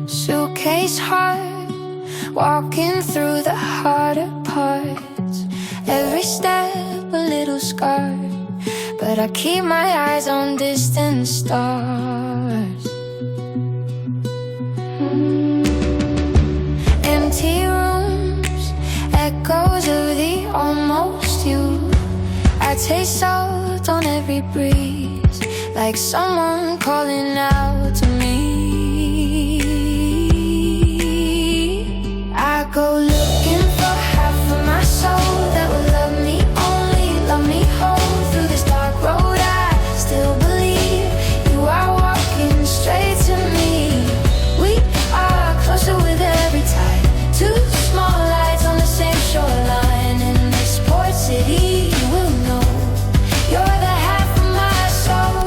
Suitcase hard, walking through the harder parts. Every step a little scarred, but I keep my eyes on distant stars. Empty rooms, echoes of the almost you. I taste salt on every breeze, like someone calling out to me. I go looking for half of my soul that will love me, only love me whole. Through this dark road I still believe you are walking straight to me. We are closer with every tide, two small lights on the same shoreline. In this port city you will know you're the half of my soul.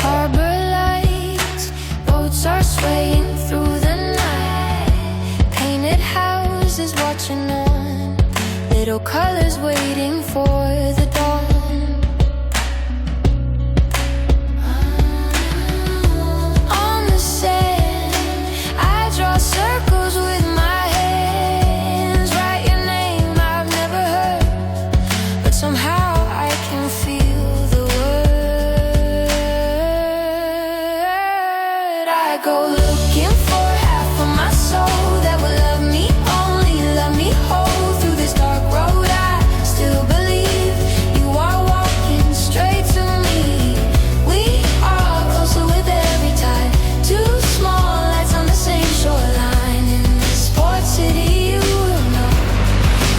Harbor lights, boats are swaying through the night. Painted houses watching on, little colors waiting for the dawn. On the sand, I draw circles with my hands. Write your name I've never heard, but somehow I can feel the word. I go looking for half of my soul that will love me, only love me whole. Through this dark road I still believe you are walking straight to me. We are closer with every tide, two small lights on the same shoreline. In this port city you will know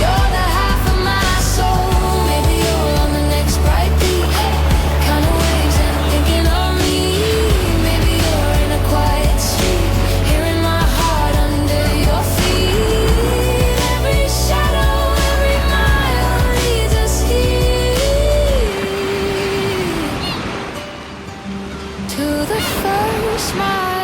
you're the half of my soul. Maybe you're on the next bright beat, counting waves and thinking of me. Maybe you're in a quiet street, hearing my heart under your feet. Every shadow, every mile leads us here to the first smile.